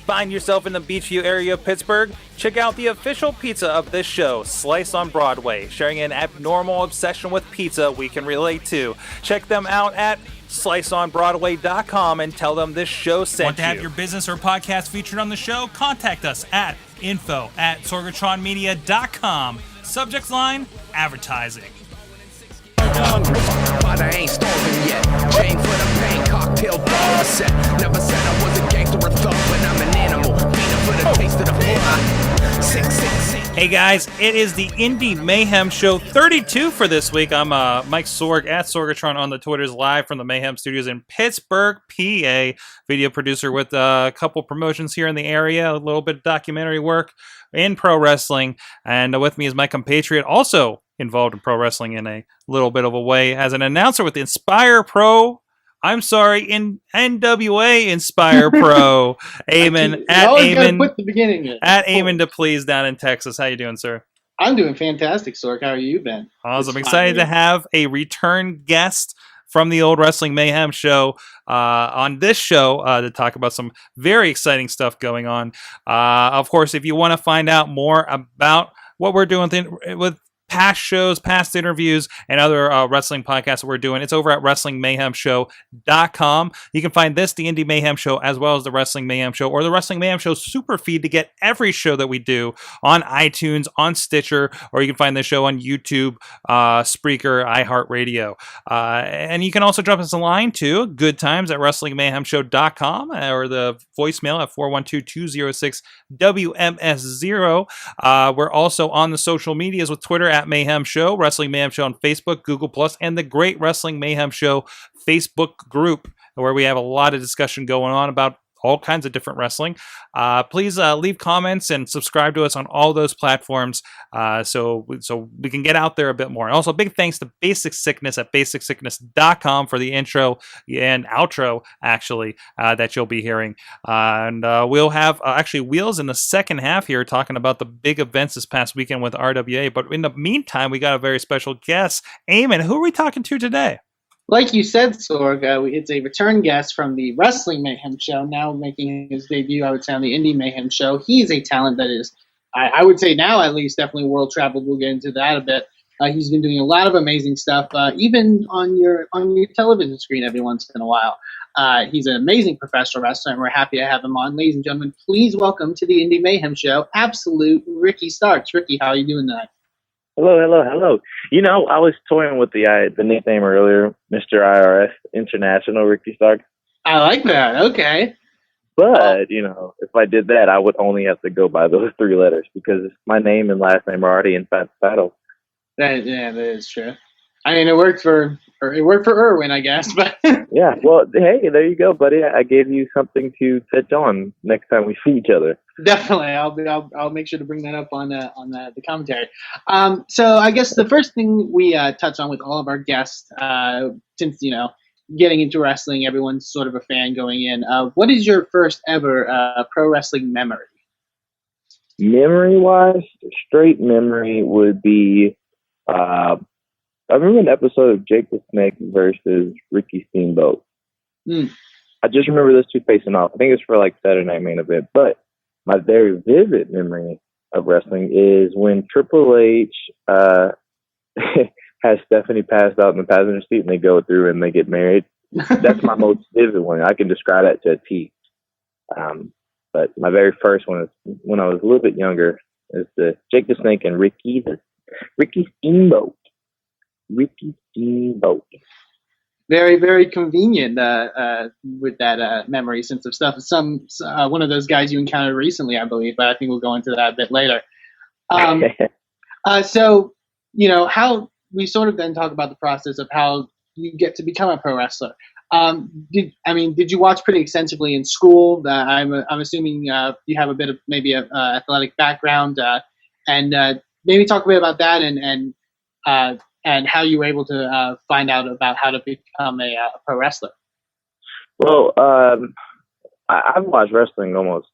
Find yourself in the Beachview area of Pittsburgh? Check out the official pizza of this show, Slice on Broadway, sharing an abnormal obsession with pizza we can relate to. Check them out at sliceonbroadway.com and tell them this show sent you. Want to have your business or podcast featured on the show? Contact us at info@sorgatronmedia.com. Subject line, advertising. But I ain't starving yet. Chain for the pain, cocktail bar set. Never said I was a gangster or thug, but I'm an animal. Feeding for the taste of the blood. Hey guys, it is the Indy Mayhem Show 32 for this week. I'm Mike Sorg at Sorgatron on the Twitters, live from the Mayhem Studios in Pittsburgh, PA. Video producer with a couple promotions here in the area, a little bit of documentary work in pro wrestling. And with me is my compatriot, also involved in pro wrestling in a little bit of a way, as an announcer with Inspire Pro. I'm sorry, in NWA Inspire Pro. Eamon at Eamon. Put the beginning in. At Eamon to Please down in Texas. How you doing, sir? I'm doing fantastic, Sork. How are you been? Awesome. I'm excited to have a return guest from the old Wrestling Mayhem show on this show to talk about some very exciting stuff going on. Of course, if you want to find out more about what we're doing with past shows, past interviews, and other wrestling podcasts that we're doing, it's over at WrestlingMayhemShow.com. You can find this, the Indie Mayhem Show, as well as the Wrestling Mayhem Show, or the Wrestling Mayhem Show super feed to get every show that we do on iTunes, on Stitcher, or you can find the show on YouTube, Spreaker, iHeartRadio. And you can also drop us a line to Good Times at WrestlingMayhemShow.com, or the voicemail at 412-206-WMS0. We're also on the social medias with Twitter at Mayhem Show, Wrestling Mayhem Show on Facebook, Google+, and the Great Wrestling Mayhem Show Facebook group, where we have a lot of discussion going on about all kinds of different wrestling. Please leave comments and subscribe to us on all those platforms so we can get out there a bit more. And also, big thanks to Basic Sickness at basicsickness.com for the intro and outro, actually, that you'll be hearing. And we'll have actually Wheels in the second half here talking about the big events this past weekend with RWA. But in the meantime, we got a very special guest. Eamon, who are we talking to today? Like you said, Sorg, it's a return guest from the Wrestling Mayhem Show, now making his debut, I would say, on the Indie Mayhem Show. He's a talent that is, I would say now at least, definitely world traveled. We'll get into that a bit. He's been doing a lot of amazing stuff, even on your television screen every once in a while. He's an amazing professional wrestler, and we're happy to have him on. Ladies and gentlemen, please welcome to the Indie Mayhem Show, Absolute Ricky Starks. Ricky, how are you doing tonight? Hello. You know, I was toying with the nickname earlier, Mr. IRS International Ricky Stark. I like that. Okay. But, you know, if I did that, I would only have to go by those three letters because my name and last name are already in the title. That is true. I mean, it worked for Irwin, I guess. But yeah, well, hey, there you go, buddy. I gave you something to touch on next time we see each other. Definitely, I'll make sure to bring that up on the commentary. So I guess the first thing we touch on with all of our guests, since getting into wrestling, everyone's sort of a fan going in. What is your first ever pro wrestling memory? Memory-wise, straight memory would be. I remember an episode of Jake the Snake versus Ricky Steamboat. I just remember those two facing off. I think it's for like Saturday Night Main Event. But my very vivid memory of wrestling is when Triple H has Stephanie passed out in the passenger seat and they go through and they get married. That's my most vivid one. I can describe that to a T. But my very first one is when I was a little bit younger. Is the Jake the Snake and Ricky Steamboat. Ricky Steamboat. Very, very convenient with that memory sense of stuff. One of those guys you encountered recently, I believe, but I think we'll go into that a bit later. So, how we sort of then talk about the process of how you get to become a pro wrestler. Did you watch pretty extensively in school? I'm assuming you have a bit of maybe a athletic background, and maybe talk a bit about that and how you were able to find out about how to become a pro wrestler. Well, I've watched wrestling almost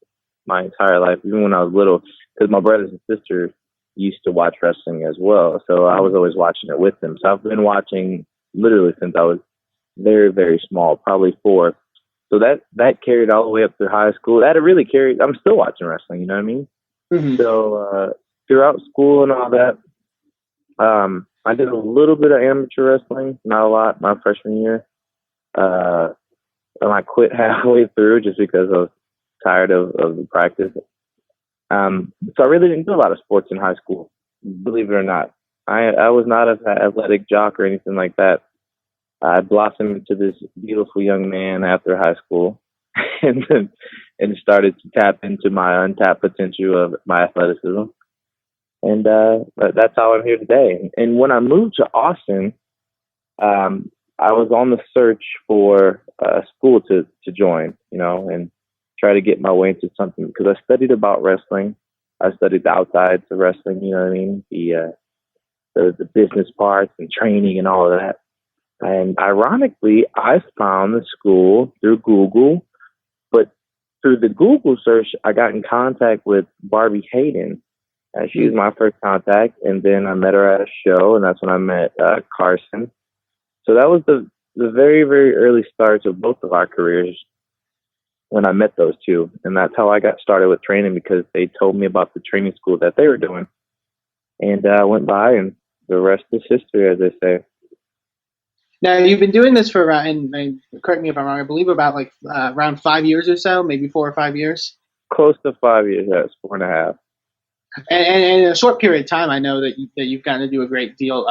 my entire life, even when I was little, because my brothers and sisters used to watch wrestling as well. So I was always watching it with them. So I've been watching literally since I was very, very small, probably 4. So that carried all the way up through high school. That really carried. I'm still watching wrestling. You know what I mean? Mm-hmm. So throughout school and all that, I did a little bit of amateur wrestling, not a lot, my freshman year. And I quit halfway through just because I was tired of the practice. So I really didn't do a lot of sports in high school, believe it or not. I was not an athletic jock or anything like that. I blossomed into this beautiful young man after high school and started to tap into my untapped potential of my athleticism. And that's how I'm here today. And when I moved to Austin, I was on the search for a school to join, and try to get my way into something, because I studied about wrestling. I studied the outsides of wrestling, you know what I mean? The business parts and training and all of that. And ironically, I found the school through Google, but through the Google search, I got in contact with Barbie Hayden. She was my first contact, and then I met her at a show, and that's when I met Carson. So that was the very, very early starts of both of our careers when I met those two. And that's how I got started with training, because they told me about the training school that they were doing. And I went by, and the rest is history, as they say. Now, you've been doing this for around, and correct me if I'm wrong, I believe about around 5 years or so, maybe 4 or 5 years? Close to 5 years, yes, 4.5. And in a short period of time, I know that you've gotten to do a great deal,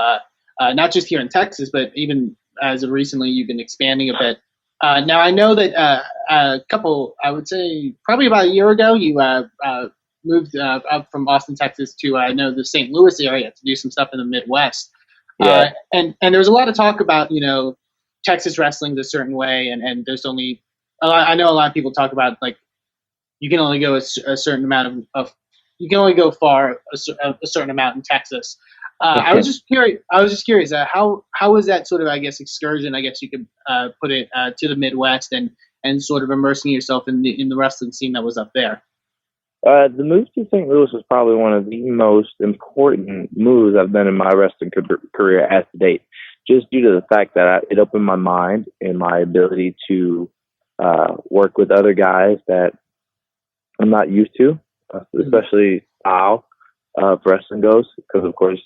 not just here in Texas, but even as of recently, you've been expanding a bit. Now, I know that I would say probably about a year ago, you moved up from Austin, Texas to, the St. Louis area to do some stuff in the Midwest. Yeah. And there's a lot of talk about, Texas wrestling a certain way, and there's only, I know a lot of people talk about, you can only go a certain amount of you can only go far a certain amount in Texas. I was just curious. How was that sort of, I guess, excursion? I guess you could put it to the Midwest and sort of immersing yourself in the wrestling scene that was up there. The move to St. Louis was probably one of the most important moves I've done in my wrestling career as to date, just due to the fact that it opened my mind and my ability to work with other guys that I'm not used to, especially style of wrestling goes, because of course,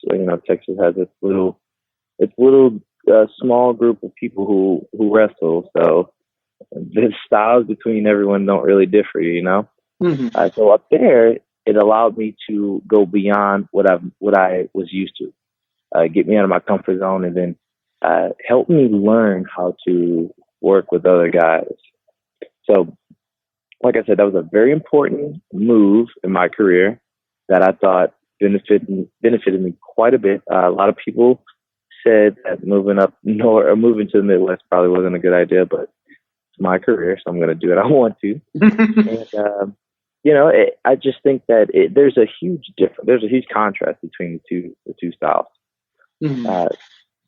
Texas has its little small group of people who wrestle, so the styles between everyone don't really differ, Mm-hmm. So up there, it allowed me to go beyond what I was used to, get me out of my comfort zone, and then help me learn how to work with other guys. So, like I said, that was a very important move in my career that I thought benefited me quite a bit. A lot of people said that moving up north or moving to the Midwest probably wasn't a good idea, but it's my career, so I'm going to do it. I want to. And, I just think that there's a huge difference. There's a huge contrast between the two styles. Mm-hmm.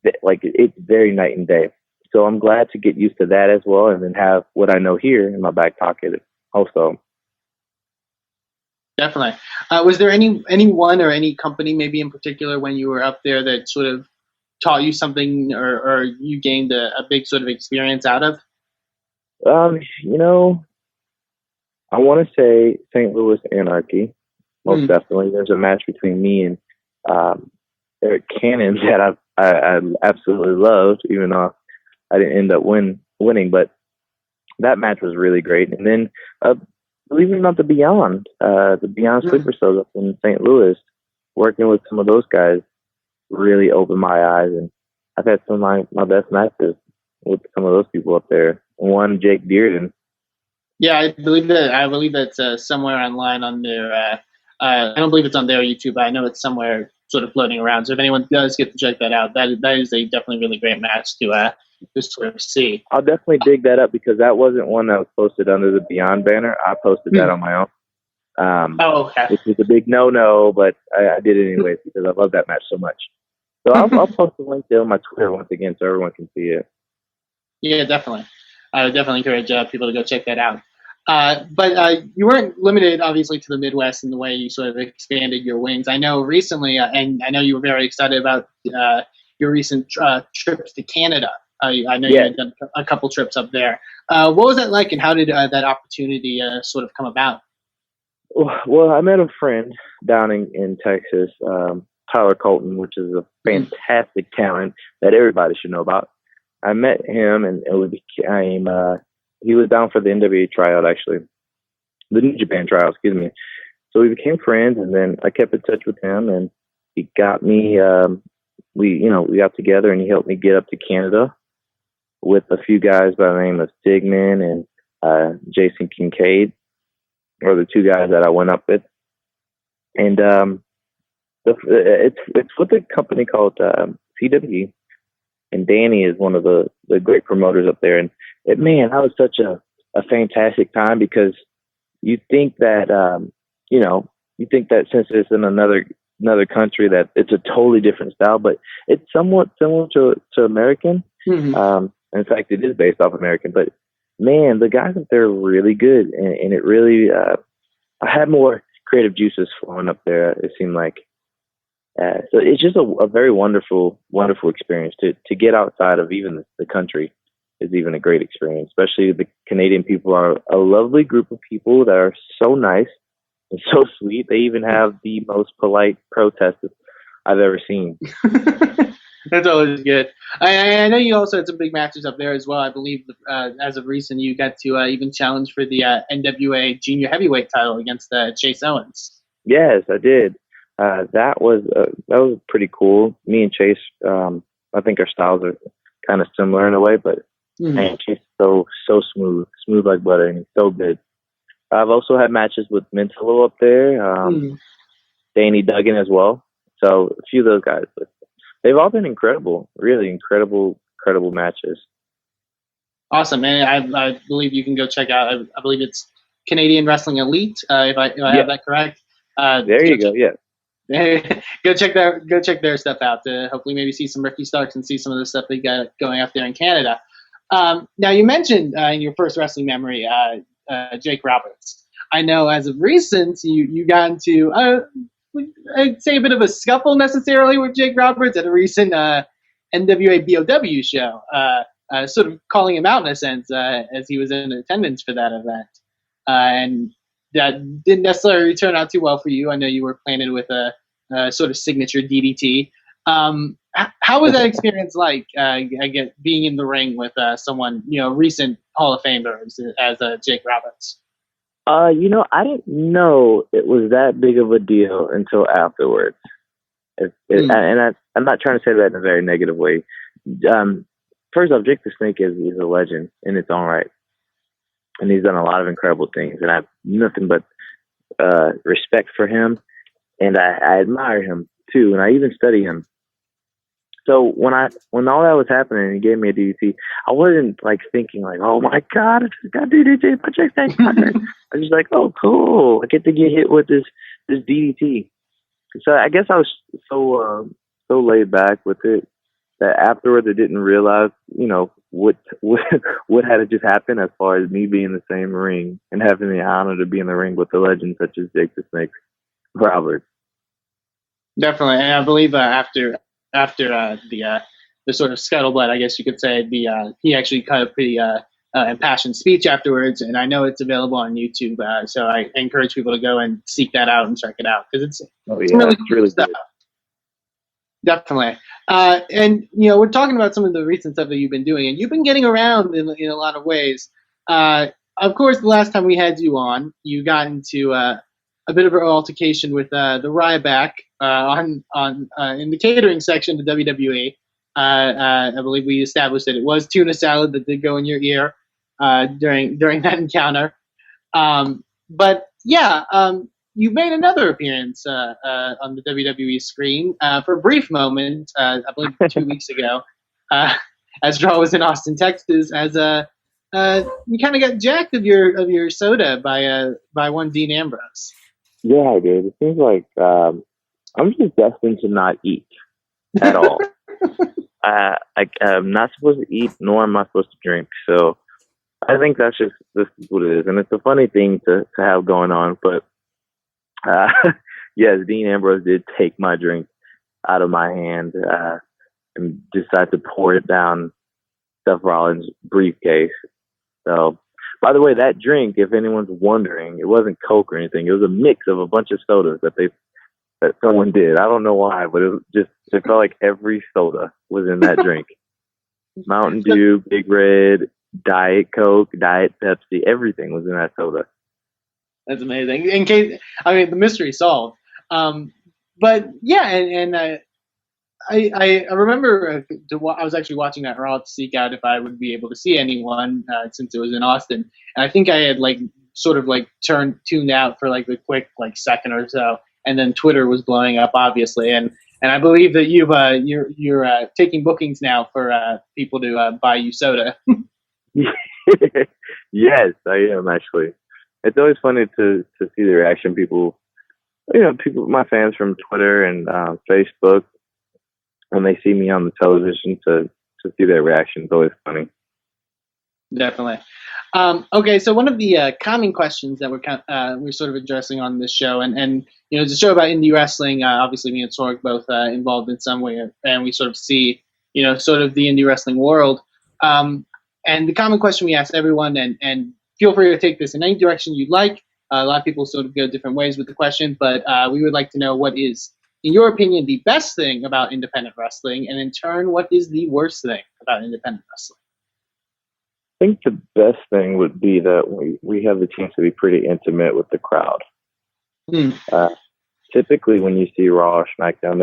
It's very night and day. So I'm glad to get used to that as well, and then have what I know here in my back pocket also. Definitely. Was there anyone or any company maybe in particular when you were up there that sort of taught you something, or you gained a big sort of experience out of? I want to say St. Louis Anarchy. Most definitely. There's a match between me and Eric Cannon that I absolutely loved, even though I didn't end up winning. But that match was really great. And then, believe it or not, the Beyond Sleeper Cells up in St. Louis, working with some of those guys really opened my eyes. And I've had some of my best matches with some of those people up there. One, Jake Dearden. Yeah, I believe that's somewhere online on their. I don't believe it's on their YouTube, but I know it's somewhere sort of floating around. So if anyone does get to check that out, that is a definitely really great match to just sort of see. I'll definitely dig that up, because that wasn't one that was posted under the Beyond banner. I posted that on my own. Okay. Which was a big no, but I did it anyways because I love that match so much. So I'll post the link there on my Twitter once again so everyone can see it. Yeah, definitely. I would definitely encourage people to go check that out. But you weren't limited, obviously, to the Midwest in the way you sort of expanded your wings. I know recently, and I know you were very excited about your recent trips to Canada. I know you had done a couple trips up there. What was that like, and how did that opportunity sort of come about? Well, I met a friend down in Texas, Tyler Colton, which is a fantastic talent that everybody should know about. I met him, and he was down for the NWA tryout, actually, the New Japan tryout, excuse me. So we became friends, and then I kept in touch with him, and he got me. We got together, and he helped me get up to Canada with a few guys by the name of Stigman and Jason Kincaid, or the two guys that I went up with. And it's with a company called CW, and Danny is one of the great promoters up there. And man, that was such a fantastic time, because you think that since it's in another country that it's a totally different style, but it's somewhat similar to American. Mm-hmm. In fact, it is based off American, but man, the guys up there are really good, and it really, I had more creative juices flowing up there, it seemed like. So it's just a very wonderful, wonderful experience to get outside of even the country is even a great experience, especially the Canadian people are a lovely group of people that are so nice and so sweet. They even have the most polite protesters I've ever seen. That's always good. I know you also had some big matches up there as well. I believe as of recent, you got to even challenge for the NWA Junior Heavyweight title against Chase Owens. Yes, I did. That was pretty cool. Me and Chase, I think our styles are kind of similar in a way, but man, Chase is so smooth like butter, and he's so good. I've also had matches with Mintalo up there, Danny Duggan as well. So a few of those guys, but they've all been incredible, really incredible matches. Awesome, man. I believe you can go check out. I believe it's Canadian Wrestling Elite. If I have that correct. There you go. Yeah. Go check their stuff out to hopefully maybe see some Ricky Starks and see some of the stuff they got going up there in Canada. Now you mentioned in your first wrestling memory, Jake Roberts. I know as of recent you got into I'd say a bit of a scuffle necessarily with Jake Roberts at a recent NWA BOW show, sort of calling him out in a sense as he was in attendance for that event, and that didn't necessarily turn out too well for you. I know you were planning with a sort of signature DDT. How was that experience like? I get being in the ring with someone, recent Hall of Famer as Jake Roberts. I didn't know it was that big of a deal until afterwards. And I'm not trying to say that in a very negative way. First off, Jake the Snake is a legend in its own right. And he's done a lot of incredible things. And I have nothing but respect for him. And I admire him, too. And I even study him. So when all that was happening and he gave me a DDT, I wasn't thinking oh my God, I just got DDT by Jake Snake. I was just like, oh cool, I get to get hit with this DDT. So I guess I was so laid back with it that afterwards I didn't realize, what had just happened as far as me being in the same ring and having the honor to be in the ring with a legend such as Jake the Snake Roberts. Definitely, and I believe after the sort of scuttlebutt, I guess you could say, he actually cut a pretty impassioned speech afterwards, and I know it's available on YouTube. So I encourage people to go and seek that out and check it out because it's really stuff. Good. Definitely, and we're talking about some of the recent stuff that you've been doing, and you've been getting around in a lot of ways. Of course, the last time we had you on, you got into a bit of an altercation with the Ryback on in the catering section of WWE. I believe we established that it was tuna salad that did go in your ear during that encounter. But yeah, you made another appearance on the WWE screen for a brief moment, I believe 2 weeks ago, as Draw was in Austin, Texas, as you kind of got jacked of your soda by one Dean Ambrose. Yeah, I did. It seems like I'm just destined to not eat at all. I'm not supposed to eat, nor am I supposed to drink. So I think this is what it is. And it's a funny thing to have going on. But yes, Dean Ambrose did take my drink out of my hand and decided to pour it down Seth Rollins' briefcase. So, by the way, that drink, if anyone's wondering, it wasn't Coke or anything. It was a mix of a bunch of sodas that someone did. I don't know why, but it felt like every soda was in that drink. Mountain Dew, Big Red, Diet Coke, Diet Pepsi, everything was in that soda. That's amazing. The mystery solved. But yeah, and I remember I was actually watching that Raw to seek out if I would be able to see anyone since it was in Austin, and I think I had tuned out for like the quick second or so, and then Twitter was blowing up obviously, and I believe that you're taking bookings now for people to buy you soda. Yes, I am actually. It's always funny to see the reaction people, my fans from Twitter and Facebook, when they see me on the television to see their reaction. It's always funny. Definitely. Okay, so one of the common questions that we're sort of addressing on this show, and it's a show about indie wrestling. Obviously, me and Sorg both involved in some way, and we sort of see, sort of the indie wrestling world. And the common question we ask everyone, and feel free to take this in any direction you'd like. A lot of people sort of go different ways with the question, but we would like to know what is, in your opinion, the best thing about independent wrestling, and in turn, what is the worst thing about independent wrestling? I think the best thing would be that we have the chance to be pretty intimate with the crowd. Typically, when you see Raw or SmackDown,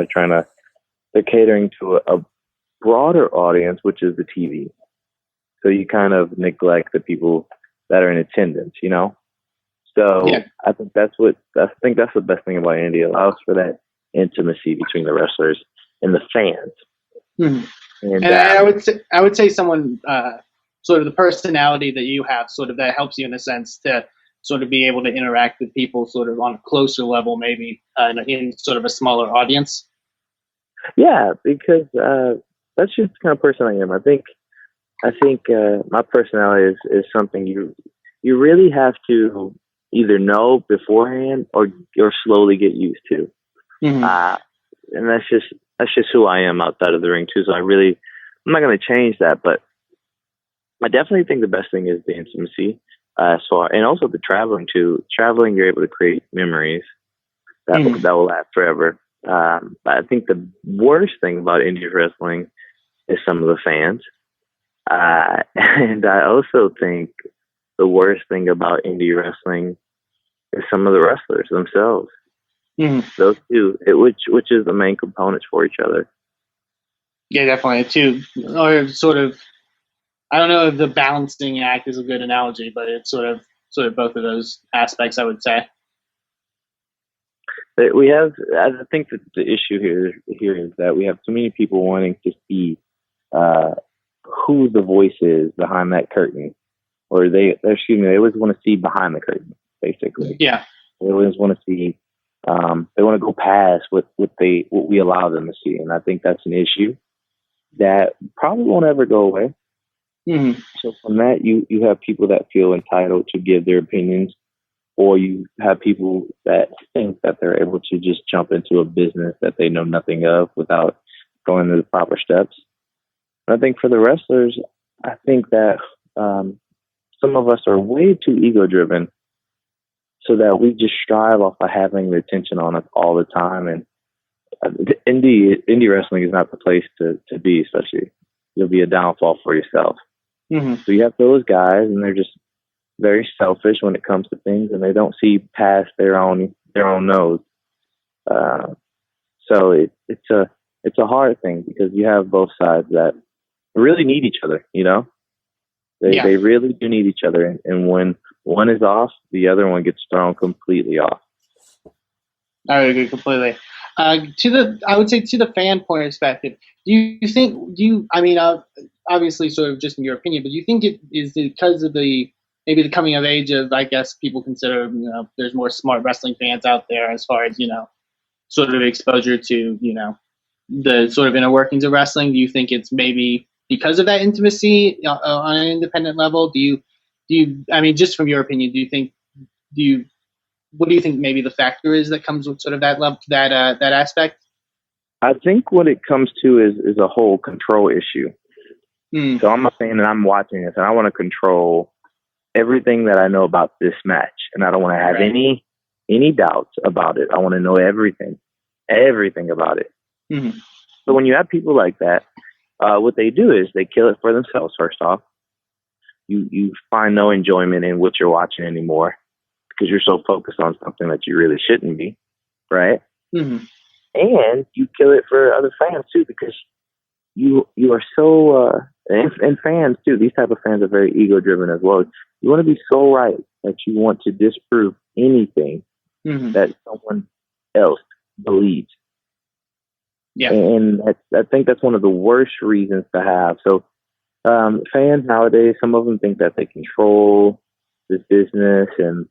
they're catering to a broader audience, which is the TV. So you kind of neglect the people that are in attendance, So yeah. I think that's the best thing about Indy. It allows for that intimacy between the wrestlers and the fans. And I would say someone sort of the personality that you have, sort of that helps you in a sense to sort of be able to interact with people sort of on a closer level, maybe in sort of a smaller audience. Yeah, because that's just the kind of person I am. I think my personality is something you really have to either know beforehand or slowly get used to. And that's just who I am outside of the ring too. So I'm not going to change that, but I definitely think the best thing is the intimacy. And also the traveling too. Traveling, you're able to create memories that will last forever. I think the worst thing about indie wrestling is some of the fans. And I also think the worst thing about indie wrestling is some of the wrestlers themselves. Those two, which is the main components for each other. Yeah, definitely. Or sort of, I don't know if the balancing act is a good analogy, but it's sort of both of those aspects, I would say. I think that the issue here is that we have too many people wanting to see who the voice is behind that curtain, or they always want to see behind the curtain, basically. Yeah. They always want to see. They want to go past what we allow them to see, and I think that's an issue that probably won't ever go away. So from that, you have people that feel entitled to give their opinions, or you have people that think that they're able to just jump into a business that they know nothing of without going through the proper steps. And I think for the wrestlers, I think that some of us are way too ego-driven, so that we just strive off of having the attention on us all the time. And indie wrestling is not the place to be, especially. You'll be a downfall for yourself. So you have those guys, and they're just very selfish when it comes to things, and they don't see past their own nose. So it's a hard thing, because you have both sides that really need each other. They really do need each other, and when one is off, the other one gets thrown completely off. I would agree completely. I would say to the fan point perspective, obviously sort of just in your opinion, but do you think it is because of maybe the coming of age of, I guess people consider, there's more smart wrestling fans out there as far as, sort of exposure to, the sort of inner workings of wrestling? Do you think it's maybe because of that intimacy on an independent level? Do you, just from your opinion, what do you think maybe the factor is that comes with sort of that level, that aspect? I think what it comes to is a whole control issue. So I'm a fan and I'm watching this and I want to control everything that I know about this match. And I don't want to have any doubts about it. I want to know everything about it. Mm-hmm. So when you have people like that, what they do is they kill it for themselves. First off, you find no enjoyment in what you're watching anymore because you're so focused on something that you really shouldn't be, right? Mm-hmm. And you kill it for other fans too because you are so and fans too. These type of fans are very ego driven as well. You want to be so right that you want to disprove anything that someone else believes. Yeah, and I think that's one of the worst reasons to have. So fans nowadays, some of them think that they control this business, and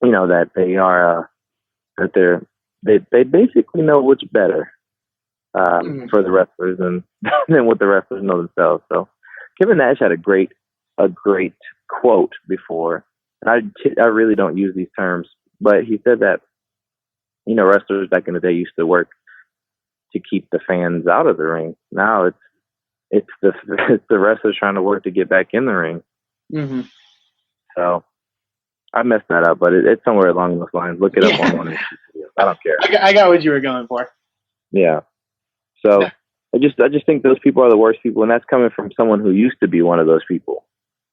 you know that they are they basically know what's better for the wrestlers than what the wrestlers know themselves. So Kevin Nash had a great quote before, and I really don't use these terms, but he said that wrestlers back in the day used to work to keep the fans out of the ring. Now it's the wrestlers trying to work to get back in the ring. Mm-hmm. So I messed that up, but it's somewhere along those lines. Look it up on one of these videos. I don't care. I got what you were going for. Yeah. So I just think those people are the worst people, and that's coming from someone who used to be one of those people.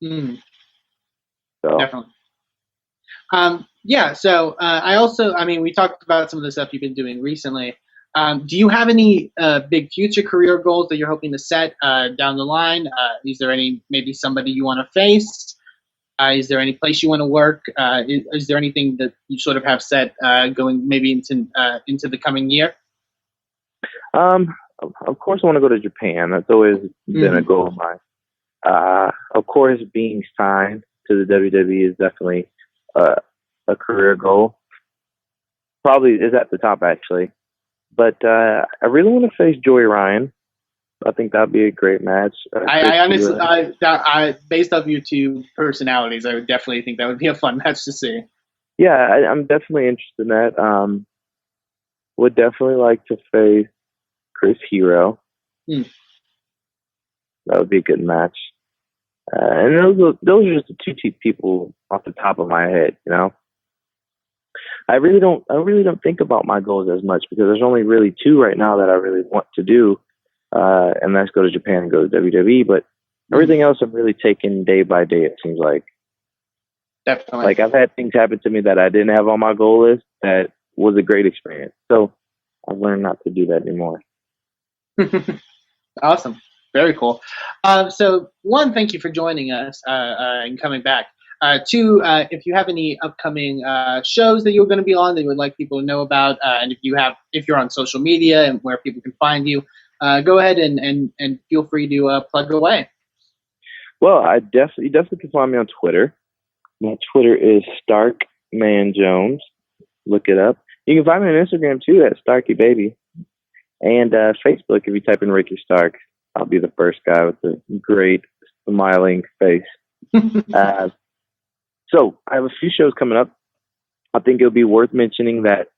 Mm. So definitely. So we talked about some of the stuff you've been doing recently. Do you have any big future career goals that you're hoping to set down the line? Is there maybe somebody you want to face? Is there any place you want to work? Is there anything that you sort of have set going maybe into the coming year? Of course, I want to go to Japan. That's always been a goal of mine. Of course, being signed to the WWE is definitely a career goal. Probably is at the top, actually. But I really want to face Joey Ryan. I think that'd be a great match. I honestly, based off your two personalities, I would definitely think that would be a fun match to see. Yeah, I'm definitely interested in that. Would definitely like to face Chris Hero. That would be a good match. And those are just the two people off the top of my head, I really don't think about my goals as much because there's only really two right now that I really want to do, and that's go to Japan and go to WWE. But everything else I'm really taking day by day. It seems like. Definitely. Like I've had things happen to me that I didn't have on my goal list that was a great experience. So I've learned not to do that anymore. Awesome. Very cool. So one, thank you for joining us and coming back. Two, if you have any upcoming shows that you're going to be on that you would like people to know about, and if you're on social media and where people can find you, go ahead and feel free to plug away. Well, you definitely can find me on Twitter. My Twitter is StarkManJones. Look it up. You can find me on Instagram too at StarkyBaby. And Facebook, if you type in Ricky Stark, I'll be the first guy with the great smiling face. So I have a few shows coming up. I think it'll be worth mentioning that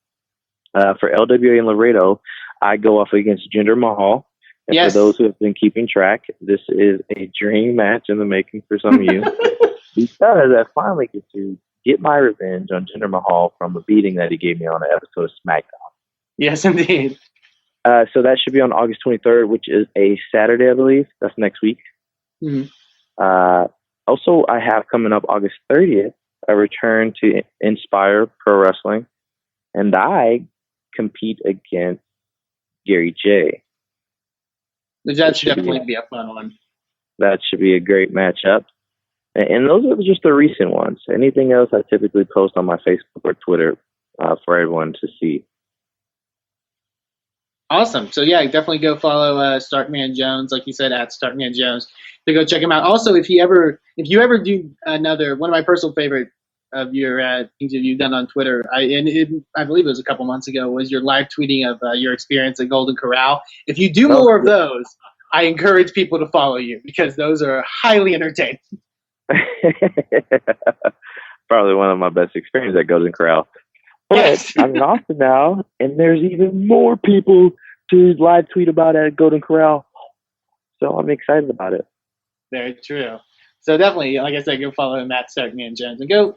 for LWA in Laredo, I go off against Jinder Mahal. And yes. For those who have been keeping track, this is a dream match in the making for some of you. Because I finally get to get my revenge on Jinder Mahal from a beating that he gave me on an episode of SmackDown. Yes, indeed. So that should be on August 23rd, which is a Saturday, I believe. That's next week. Mm-hmm. Also, I have coming up August 30th, a return to Inspire Pro Wrestling, and I compete against Gary J. That should definitely be a fun one. That should be a great matchup. And those are just the recent ones. Anything else I typically post on my Facebook or Twitter for everyone to see. Awesome. So yeah, definitely go follow Starkman Jones, like you said, at Starkman Jones. To go check him out. Also, if you ever do another one of my personal favorite of your things that you've done on Twitter, I believe it was a couple months ago, was your live tweeting of your experience at Golden Corral. If you do more of those, I encourage people to follow you because those are highly entertaining. Probably one of my best experiences at Golden Corral. But yes. I'm in Austin now, and there's even more people to live tweet about at Golden Corral. So I'm excited about it. Very true. So definitely, like I said, go follow him at Starkman Jones and go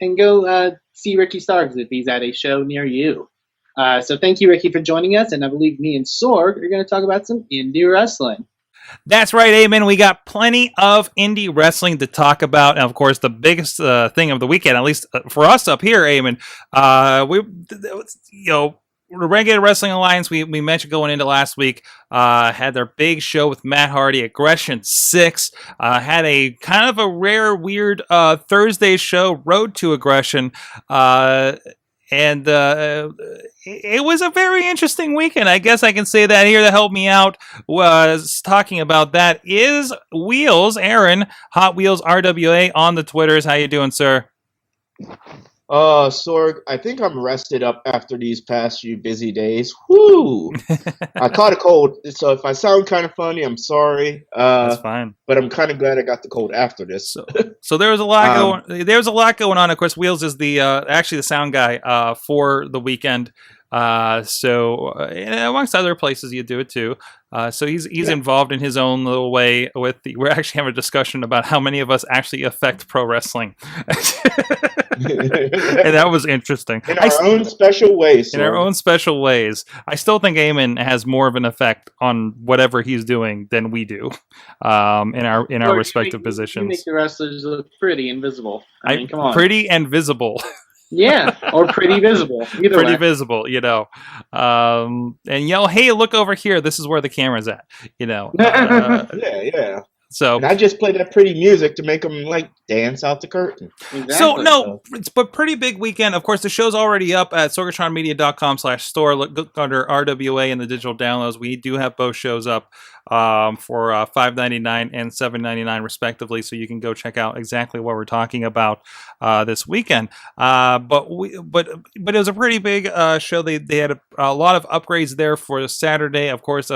see Ricky Starks if he's at a show near you. So thank you, Ricky, for joining us, and I believe me and Sorg are going to talk about some indie wrestling. That's right, Amen. We got plenty of indie wrestling to talk about, and of course, the biggest thing of the weekend, at least for us up here, Amen. The Renegade Wrestling Alliance, we mentioned going into last week, had their big show with Matt Hardy, Aggression 6, had a kind of a rare, weird Thursday show, Road to Aggression, and it was a very interesting weekend. I guess I can say that here to help me out was talking about that is Wheels, Aaron, Hot Wheels RWA on the Twitters. How you doing, sir? Sorg, I think I'm rested up after these past few busy days. Whoo! I caught a cold, so if I sound kind of funny, I'm sorry. That's fine. But I'm kind of glad I got the cold after this. So there was a lot going. There's a lot going on. Of course, Wheels is the actually the sound guy for the weekend. Amongst other places, you do it too. So he's involved in his own little way with we're actually having a discussion about how many of us actually affect pro wrestling. And that was interesting. In our own special ways. In our own special ways. I still think Eamon has more of an effect on whatever he's doing than we do in our respective positions. You make the wrestlers look pretty and visible. I mean, come on. Pretty and visible. Yeah, or pretty visible. Either pretty way. visible, and yell, "Hey, look over here! This is where the camera's at." Yeah. So and I just played that pretty music to make them dance out the curtain. Exactly. So no, it's but pretty big weekend. Of course, the show's already up at sorgatronmedia.com/store. Look under RWA in the digital downloads. We do have both shows up for $5.99 and $7.99 respectively. So you can go check out exactly what we're talking about this weekend. But it was a pretty big show. They had a lot of upgrades there for Saturday. Of course,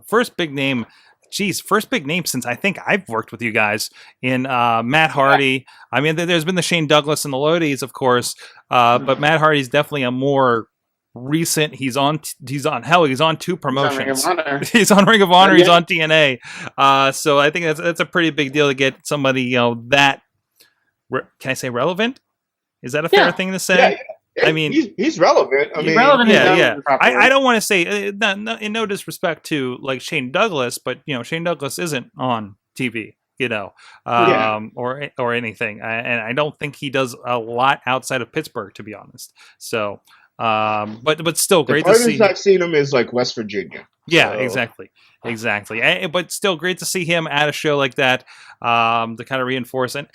first big name since I think I've worked with you guys in Matt Hardy. I mean, there's been the Shane Douglas and the Lodies, of course, but Matt Hardy's definitely a more recent. He's on two promotions. He's on Ring of Honor. He's on TNA. So I think that's a pretty big deal to get somebody that. Can I say relevant? Is that a fair thing to say? Yeah. I mean, he's relevant. Relevant. I don't want to say in no disrespect to Shane Douglas, but Shane Douglas isn't on TV, or anything, and I don't think he does a lot outside of Pittsburgh, to be honest. So, but still great to see. The I've seen him is West Virginia. Yeah, so. Exactly. But still great to see him at a show like that to kind of reinforce and.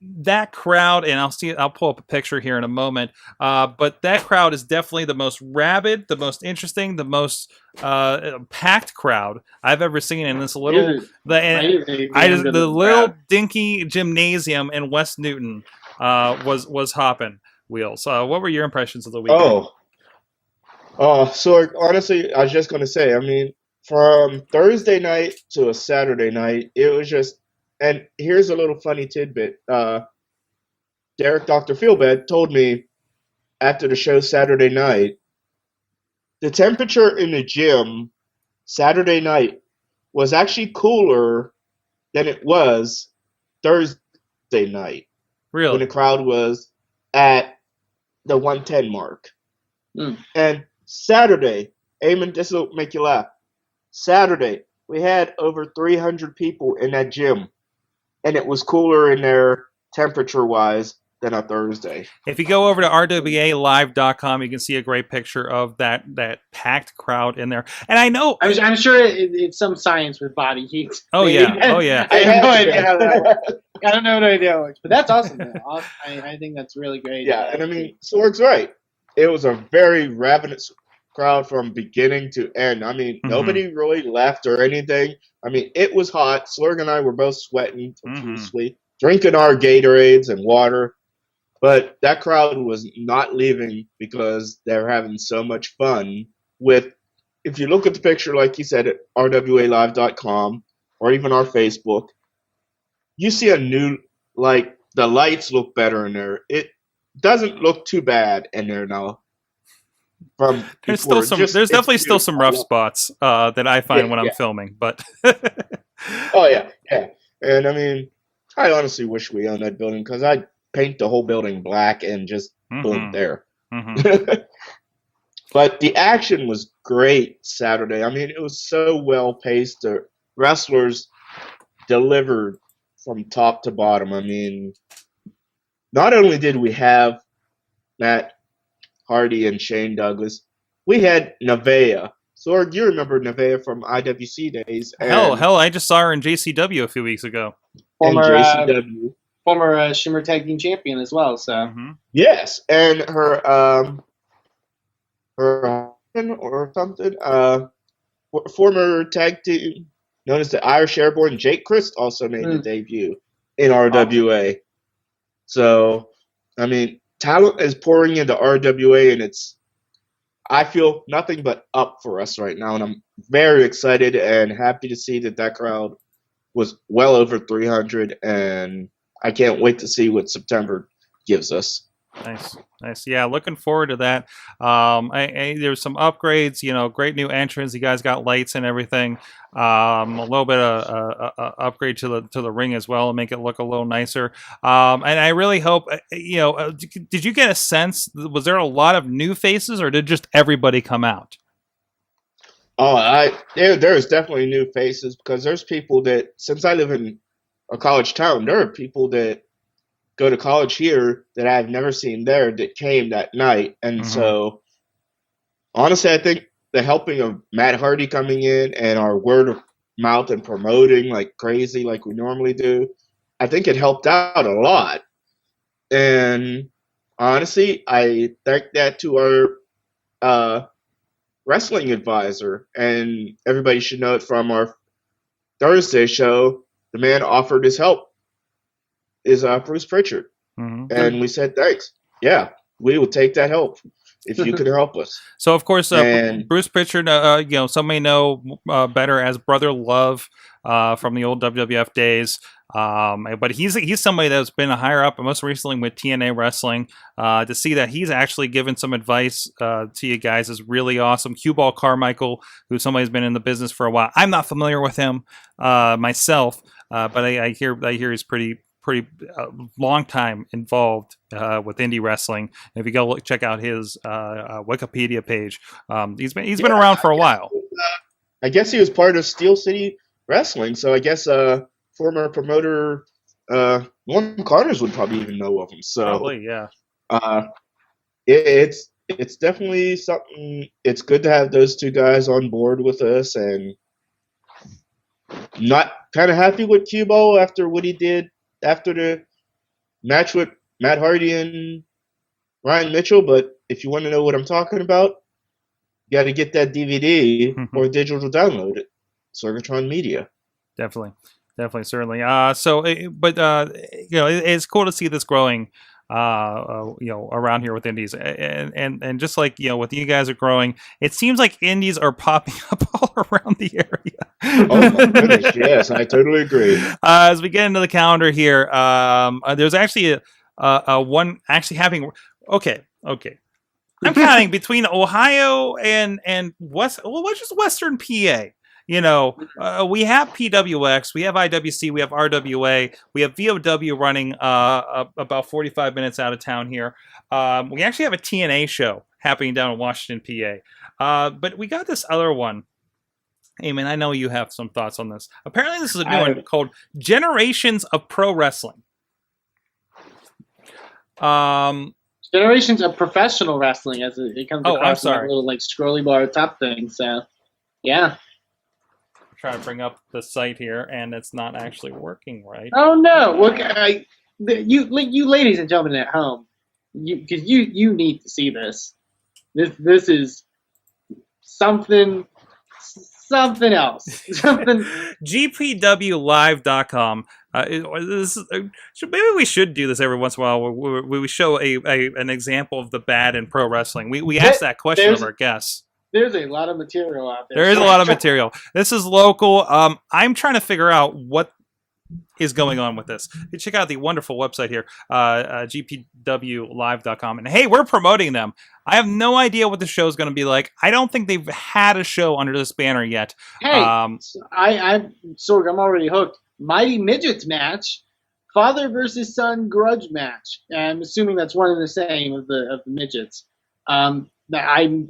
That crowd, and I'll pull up a picture here in a moment, but that crowd is definitely the most rabid, the most interesting, the most packed crowd I've ever seen in this little dinky gymnasium in West Newton was hopping. Wheels. What were your impressions of the weekend? So honestly, I was just going to say, from Thursday night to a Saturday night, it was just. And here's a little funny tidbit. Derek Dr. Feelbad told me after the show Saturday night, the temperature in the gym Saturday night was actually cooler than it was Thursday night. Really? When the crowd was at the 110 mark. And Saturday, Eamon, this will make you laugh. Saturday, we had over 300 people in that gym. And it was cooler in there temperature-wise than a Thursday. If you go over to rwalive.com, you can see a great picture of that packed crowd in there. And I know... I'm sure it's some science with body heat. Oh, yeah. I have no idea how that works. I don't know what idea it works. But that's awesome. I think that's really great. Yeah, and Sorg's right. It was a very ravenous crowd from beginning to end. Nobody really left or anything. It was hot. Sorg and I were both sweating profusely, drinking our Gatorades and water. But that crowd was not leaving because they're having so much fun with, if you look at the picture, like you said, at rwalive.com or even our Facebook, you see a new, the lights look better in there. It doesn't look too bad in there now. There's definitely still some rough spots that I find when I'm filming, but Oh yeah, yeah. And I mean, I honestly wish we owned that building because I'd paint the whole building black and just boom there. But the action was great Saturday. I mean, it was so well paced. The wrestlers delivered from top to bottom. I mean, not only did we have Matt Hardy and Shane Douglas, we had Nevaeh. Sorg, you remember Nevaeh from IWC days. Hell, I just saw her in JCW a few weeks ago. Former JCW. Former Shimmer Tag Team Champion as well. So yes, and her husband or something, former tag team known as the Irish Airborne, Jake Christ, also made a debut in RWA. So, I mean, talent is pouring into RWA, and I feel nothing but up for us right now, and I'm very excited and happy to see that crowd was well over 300, and I can't wait to see what September gives us. Nice. Yeah, looking forward to that. There's some upgrades, great new entrance. You guys got lights and everything. A little bit of upgrade to the ring as well and make it look a little nicer. And I really hope, did you get a sense? Was there a lot of new faces, or did just everybody come out? Oh, there's definitely new faces because there's people that, since I live in a college town, there are people that go to college here that I've never seen there that came that night. And so, honestly, I think the helping of Matt Hardy coming in and our word of mouth and promoting like crazy like we normally do, I think it helped out a lot. And honestly, I thank that to our wrestling advisor. And everybody should know it from our Thursday show. The man offered his help is Bruce Prichard. And we said, thanks. Yeah, we will take that help if you could help us. So, of course, Bruce Prichard, some may know better as Brother Love from the old WWF days. But he's somebody that's been a higher up, and most recently with TNA Wrestling. To see that he's actually given some advice to you guys is really awesome. Cue Ball Carmichael, who's somebody who's been in the business for a while. I'm not familiar with him myself, but I hear he's pretty long time involved with indie wrestling. And if you go check out his Wikipedia page, he's been around for a while. I guess he was part of Steel City Wrestling, so I guess former promoter Norm Connors would probably even know of him. So probably, yeah. It's definitely something. It's good to have those two guys on board with us, and not kind of happy with Cubo after what he did after the match with Matt Hardy and Ryan Mitchell. But if you want to know what I'm talking about, you got to get that DVD or digital download it. Sorgatron Media. Definitely, certainly. It's cool to see this growing, around here with indies, and just like with you guys are growing, it seems like indies are popping up all around the area. Oh my goodness, yes, I totally agree. As we get into the calendar here, there's actually a one actually having. Okay. I'm counting between Ohio and just Western PA. We have PWX, we have IWC, we have RWA, we have VOW running about 45 minutes out of town here. We actually have a TNA show happening down in Washington, PA. But we got this other one. Eamon, I know you have some thoughts on this. Apparently this is a new one called Generations of Pro Wrestling. Generations of Professional Wrestling, as it comes across in that little scrolly bar top thing. So, yeah. Trying to bring up the site here, and it's not actually working right. Oh no! Look, you ladies and gentlemen at home, because you need to see this. This is something else. Something. GPWlive.com. Maybe we should do this every once in a while, where we show an example of the bad in pro wrestling. We ask that question of our guests. There's a lot of material out there. There is a lot of material. This is local. I'm trying to figure out what is going on with this. You check out the wonderful website here, gpwlive.com. And hey, we're promoting them. I have no idea what the show is going to be like. I don't think they've had a show under this banner yet. Hey, Sorg, I'm already hooked. Mighty Midgets match, father versus son grudge match. I'm assuming that's one and the same of the midgets. I'm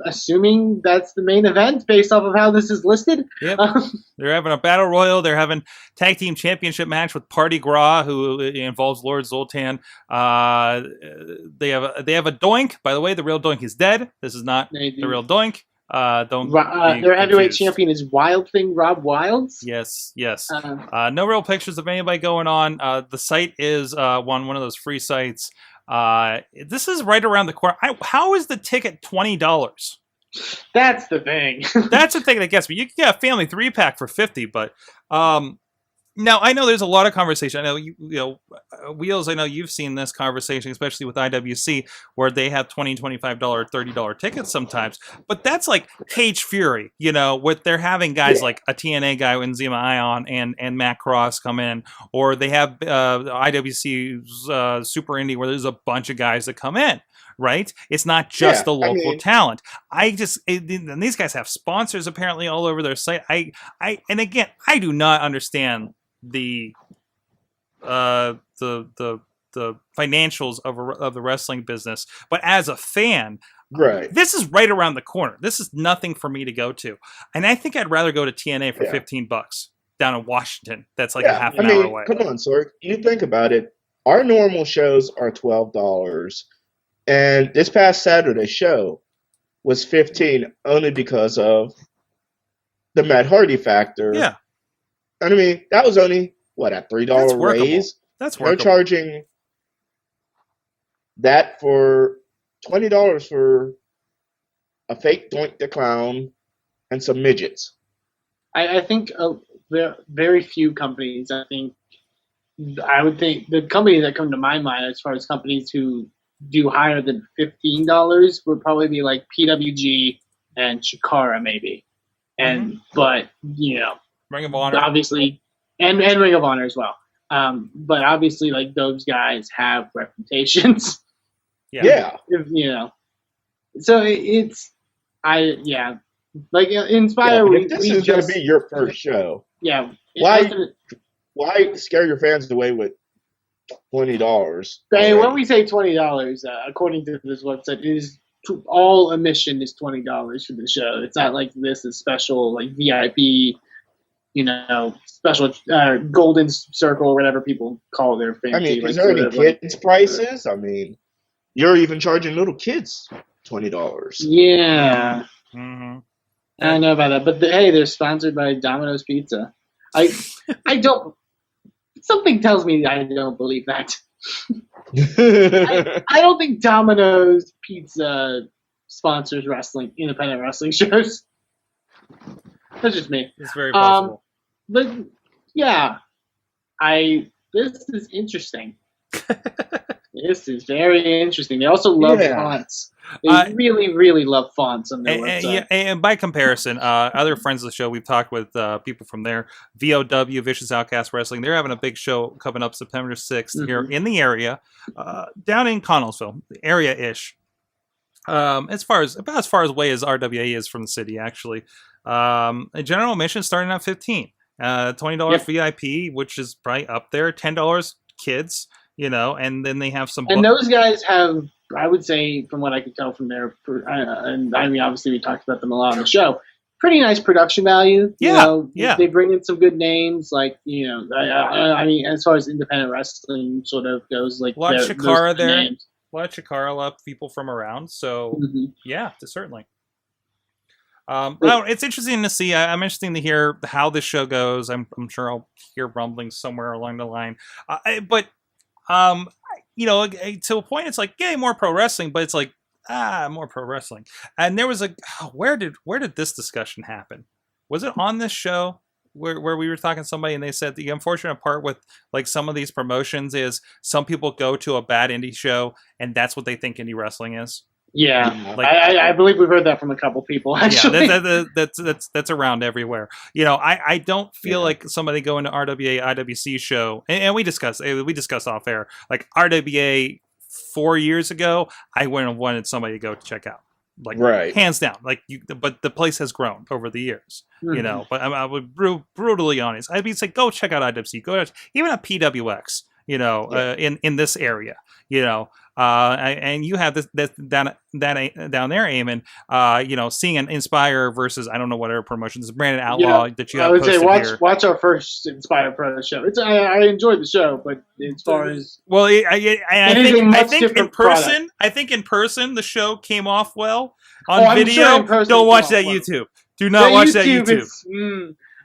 assuming that's the main event based off of how this is listed. Yep. They're having a battle royal. They're having tag team championship match with Party Gras, who involves Lord Zoltan. They have a Doink. By the way, the real Doink is dead. This is not the real Doink. Their heavyweight champion is Wild Thing Rob Wilds. Yes. No real pictures of anybody going on. The site is one of those free sites. This is right around the corner. How is the ticket $20? That's the thing. That's the thing that gets me. You can get a family 3-pack for $50, but now I know there's a lot of conversation. I know you know Wheels. I know you've seen this conversation, especially with IWC, where they have $20, $25, $30 tickets sometimes. But that's like Cage Fury, with they're having guys like a TNA guy with Zema Ion and Matt Cross come in, or they have IWC Super Indy where there's a bunch of guys that come in. Right? It's not just the local talent. And these guys have sponsors apparently all over their site. And again, I do not understand the financials of the wrestling business, but as a fan, right, this is right around the corner. This is nothing for me to go to, and I think I'd rather go to TNA for $15 down in Washington. That's like a half an hour away. Come on, Sorg. You think about it. Our normal shows are $12. And this past Saturday show was $15 only because of the Matt Hardy factor. Yeah. And I mean, that was only, a $3 raise? That's They're workable. charging that for $20 for a fake Doink the Clown and some midgets. I think there are very few companies. I would think the companies that come to my mind as far as companies who do higher than $15 would probably be like PWG and Chikara maybe, but Ring of Honor, obviously, and Ring of Honor as well. But obviously, like those guys have reputations. Yeah. So like Inspire. If this is going to be your first show, why scare your fans away with $20? Hey, when we say $20, according to this website, it is all admission is $20 for the show. It's not like this is special, like VIP, special golden circle or whatever people call their fancy. I mean, is there any kids' prices? I mean, you're even charging little kids $20. Yeah. Mm-hmm. I don't know about that, but hey, they're sponsored by Domino's Pizza. I don't. Something tells me I don't believe that. I don't think Domino's Pizza sponsors independent wrestling shows. That's just me. It's very possible. But yeah, this is interesting. This is very interesting. They also love fonts. They really, really love fonts on their website. And by comparison, other friends of the show, we've talked with people from there. VOW, Vicious Outcast Wrestling, they're having a big show coming up September 6th here in the area, down in Connellsville, area-ish. About as far away as RWA is from the city, actually. A general admission starting at $15. $20 VIP, which is probably up there. $10 kids, and then they have some. And those guys have, I would say, from what I could tell from their, and I mean, obviously we talked about them a lot on the show. Pretty nice production value. They bring in some good names, like I mean, as far as independent wrestling sort of goes, like a lot of Chikara there. Names. A lot of Chikara, a lot of people from around. So certainly. It's interesting to see. I'm interested to hear how this show goes. I'm sure I'll hear rumblings somewhere along the line. But to a point, it's like, more pro wrestling, but it's like, more pro wrestling. And there was where did this discussion happen? Was it on this show where we were talking to somebody and they said the unfortunate part with like some of these promotions is some people go to a bad indie show and that's what they think indie wrestling is? Yeah, Like, I believe we've heard that from a couple people. Actually, that's around everywhere. I don't feel like somebody going to RWA IWC show, and we discussed off air, like RWA 4 years ago, I wouldn't have wanted somebody to go check out, like hands down. Like but the place has grown over the years, But I would brutally honest, I'd be like, go check out IWC, even at PWX, in this area, and you have this down there, Eamon, seeing an Inspire versus I don't know whatever promotions, Brandon Outlaw that you have. I would say here. watch our first Inspire Pro show. I enjoyed the show, but as far as I think in person the show came off well. On video, don't watch that YouTube. Do not watch that YouTube.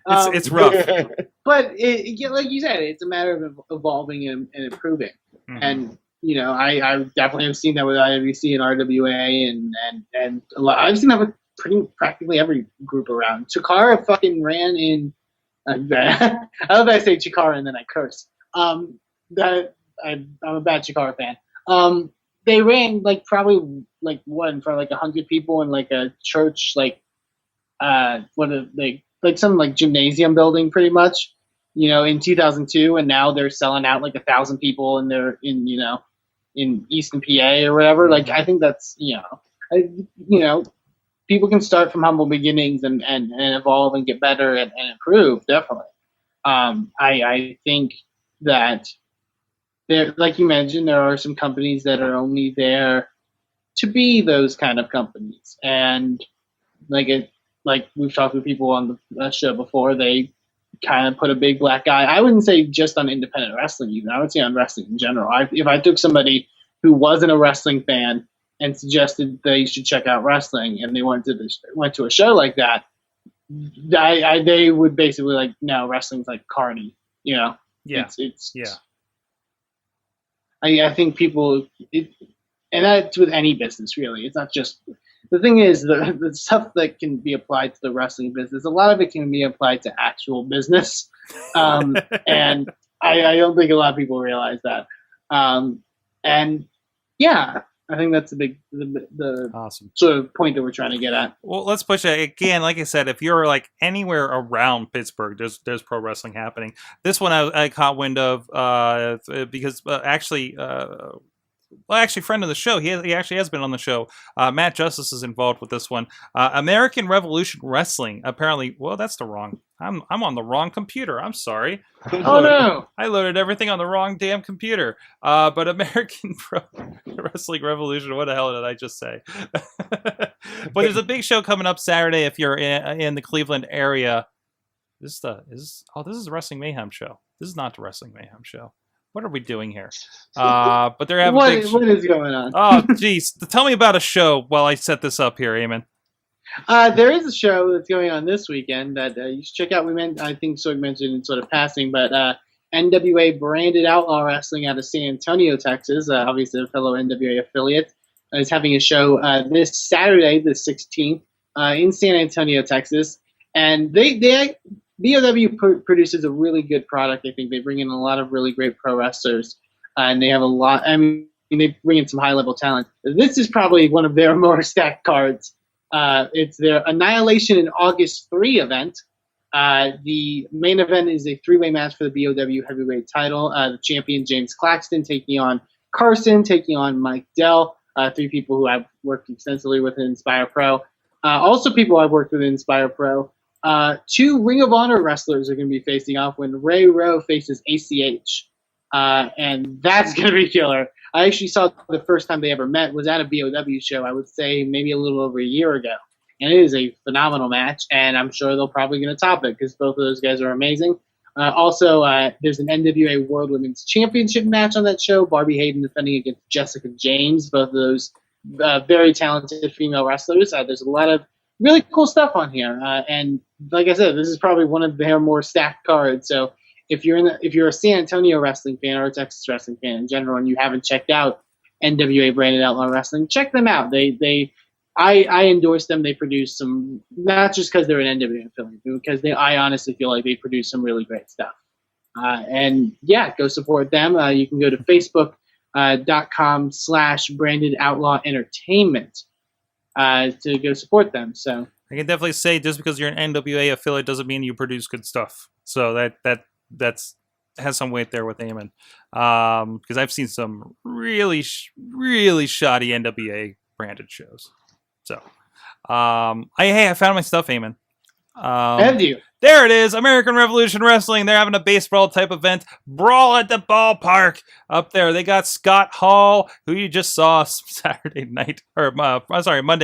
It's rough. But like you said, it's a matter of evolving and improving. Mm-hmm. And I definitely have seen that with IWC and RWA, and a lot. I've seen that with practically every group around. Chikara fucking ran in. I love that I say Chikara and then I curse. I'm a bad Chikara fan. They ran probably one for 100 people in a church, some gymnasium building pretty much, in 2002, and now they're selling out 1,000 people and they're in Eastern PA or whatever. I think that's, people can start from humble beginnings and evolve and get better and improve. Definitely. I think that there, like you mentioned, there are some companies that are only there to be those kind of companies. And like we've talked with people on the show before, they kind of put a big black eye. I wouldn't say just on independent wrestling even. I would say on wrestling in general. If I took somebody who wasn't a wrestling fan and suggested they should check out wrestling, and they went to a show like that, they would basically no, wrestling's like carny, Yeah. It's I think people, and that's with any business really. It's not just. The thing is, the stuff that can be applied to the wrestling business, a lot of it can be applied to actual business, and I don't think a lot of people realize that. And yeah, I think that's the awesome sort of point that we're trying to get at. Well, let's push it again. Like I said, if you're anywhere around Pittsburgh, there's pro wrestling happening. This one I caught wind of because actually, friend of the show. He actually has been on the show. Matt Justice is involved with this one. American Revolution Wrestling. Apparently, well, that's the wrong. I'm on the wrong computer. I'm sorry. Oh no! I loaded everything on the wrong damn computer. But American Pro Wrestling Revolution. What the hell did I just say? But there's a big show coming up Saturday if you're in the Cleveland area. This is the Wrestling Mayhem show. This is not the Wrestling Mayhem show. What are we doing here? But they're having what is going on? Oh, geez. Tell me about a show while I set this up here, Eamon. There is a show that's going on this weekend that you should check out. I think Sorg mentioned in sort of passing, but NWA Branded Outlaw Wrestling out of San Antonio, Texas, obviously a fellow NWA affiliate, is having a show this Saturday, the 16th, in San Antonio, Texas. And BOW produces a really good product. I think they bring in a lot of really great pro wrestlers, and they have a lot. I mean, they bring in some high-level talent. This is probably one of their more stacked cards. It's their Annihilation in August 3 event. The main event is a three-way match for the BOW heavyweight title. The champion, James Claxton, taking on Carson, taking on Mike Dell, three people who I've worked extensively with in Inspire Pro. Also people I've worked with in Inspire Pro. Two Ring of Honor wrestlers are going to be facing off when Ray Rowe faces ACH. And that's going to be killer. I actually saw the first time they ever met was at a BOW show, I would say maybe a little over a year ago. And it is a phenomenal match, and I'm sure they're probably going to top it because both of those guys are amazing. Also, there's an NWA World Women's Championship match on that show. Barbie Hayden defending against Jessica James, both of those very talented female wrestlers. There's a lot of really cool stuff on here. And like I said, this is probably one of their more stacked cards. So if you're a San Antonio wrestling fan or a Texas wrestling fan in general, and you haven't checked out NWA Branded Outlaw Wrestling, check them out. I endorse them. They produce some, not just because they're an NWA affiliate, but because I honestly feel like they produce some really great stuff. And yeah, go support them. You can go to Facebook .com/Branded Outlaw Entertainment to go support them. So I can definitely say just because you're an NWA affiliate doesn't mean you produce good stuff. So that's has some weight there with Eamon. Because I've seen some really shoddy NWA branded shows. So I found my stuff, Eamon. have you? There it is, American Revolution Wrestling. They're having a baseball type event, Brawl at the Ballpark up there. They got Scott Hall, who you just saw Monday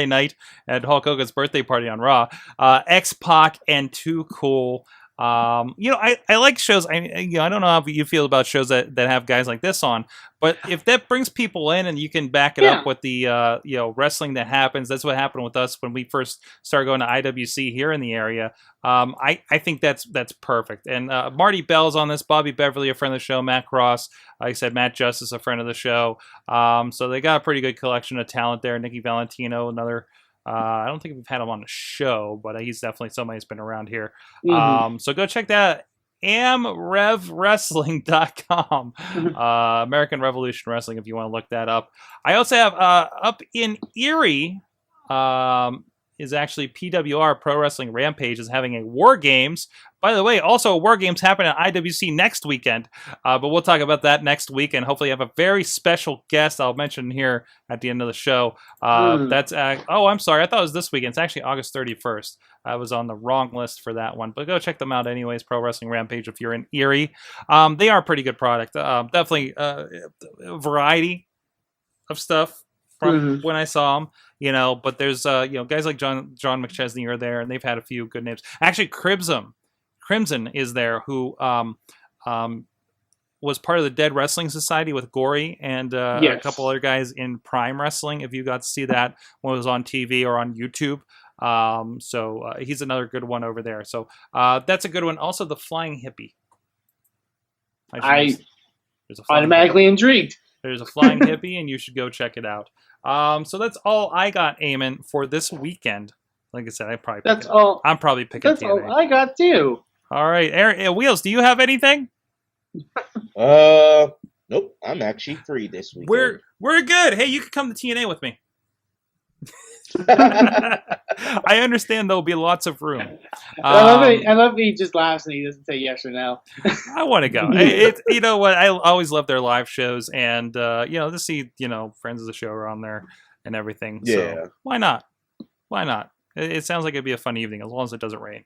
night at Hulk Hogan's birthday party on Raw. X-Pac and Too Cool. I like shows. I don't know how you feel about shows that have guys like this on, but if that brings people in and you can back it up with the wrestling that happens, that's what happened with us when we first started going to IWC here in the area. I think that's perfect. And Marty Bell's on this, Bobby Beverly, a friend of the show, Matt Cross, like I said, Matt Justice, a friend of the show. So they got a pretty good collection of talent there. Nikki Valentino, another. I don't think we've had him on the show, but he's definitely somebody who's been around here. So go check that amrevwrestling.com. American Revolution Wrestling, if you want to look that up. I also have up in Erie is actually PWR, Pro Wrestling Rampage, is having a War Games. By the way, also War Games happen at IWC next weekend, but we'll talk about that next week, and hopefully have a very special guest I'll mention here at the end of the show. That's I'm sorry, I thought it was this weekend. It's actually August 31st. I was on the wrong list for that one, but go check them out anyways, Pro Wrestling Rampage, if you're in Erie. They are a pretty good product. Definitely a variety of stuff from when I saw them. But there's guys like John McChesney are there, and they've had a few good names. Actually, Crimson is there, who was part of the Dead Wrestling Society with Gory and a couple other guys in Prime Wrestling, if you got to see that when it was on TV or on YouTube. So he's another good one over there. So that's a good one. Also, the Flying Hippie. Automatically intrigued. There's a Flying Hippie, and you should go check it out. So that's all I got, Eamon, for this weekend. Like I said, I'm probably picking That's TNA. all I got too. All right, Aaron, Wheels, do you have anything? Nope. I'm actually free this week. We're good. Hey, you can come to TNA with me. I understand there'll be lots of room. I love he just laughs and he doesn't say yes or no. I want to go. You know what? I always love their live shows, and to see friends of the show are on there and everything. Yeah. So why not? Why not? It sounds like it'd be a fun evening as long as it doesn't rain.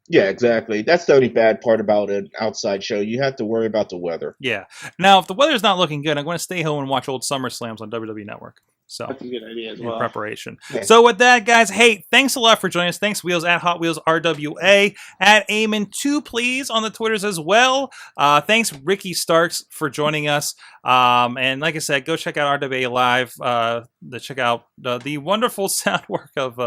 Yeah, exactly. That's the only bad part about an outside show. You have to worry about the weather. Yeah. Now, if the weather's not looking good, I'm going to stay home and watch old SummerSlams on WWE Network. So that's a good idea as well. In preparation. Yeah. So with that, guys, hey, thanks a lot for joining us. Thanks, Wheels at Hot Wheels RWA, at Eamon2, please, on the Twitters as well. Thanks, Ricky Starks, for joining us. And like I said, go check out RWA Live. Check out the wonderful sound work of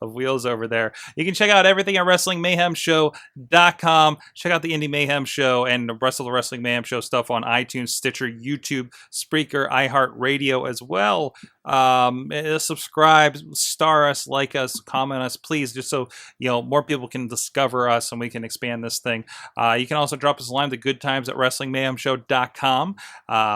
Wheels over there. You can check out everything at WrestlingMayhemShow.com. Check out the Indie Mayhem Show and the rest of the Wrestling Mayhem Show stuff on iTunes, Stitcher, YouTube, Spreaker, iHeartRadio as well. Subscribe, star us, like us, comment us, please, just so more people can discover us and we can expand this thing. You can also drop us a line to goodtimes@WrestlingMayhemShow.com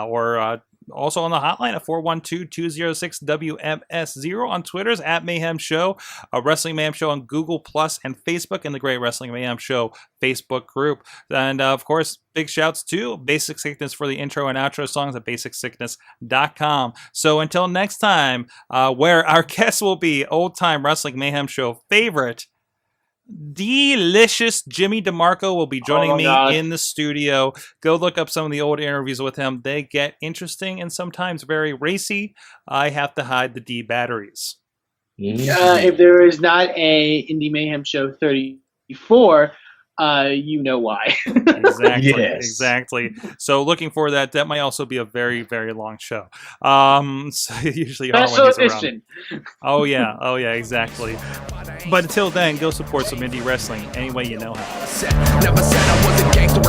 or also on the hotline at 412-206-WMS0 on Twitters at Mayhem Show, Wrestling Mayhem Show on Google Plus and Facebook, and the Great Wrestling Mayhem Show Facebook group. And of course, big shouts to Basic Sickness for the intro and outro songs at basicsickness.com. So until next time, where our guest will be old time Wrestling Mayhem Show favorite, delicious Jimmy DeMarco will be joining me in the studio. Go look up some of the old interviews with him. They get interesting and sometimes very racy. I have to hide the D batteries. If there is not a Indie Mayhem Show 34, you know why. Exactly. Yes. Exactly. So looking forward to that. That might also be a very, very long show. So usually are when he's around. Oh yeah, exactly. But until then, go support some indie wrestling any way you know how. Never said I was a gangster.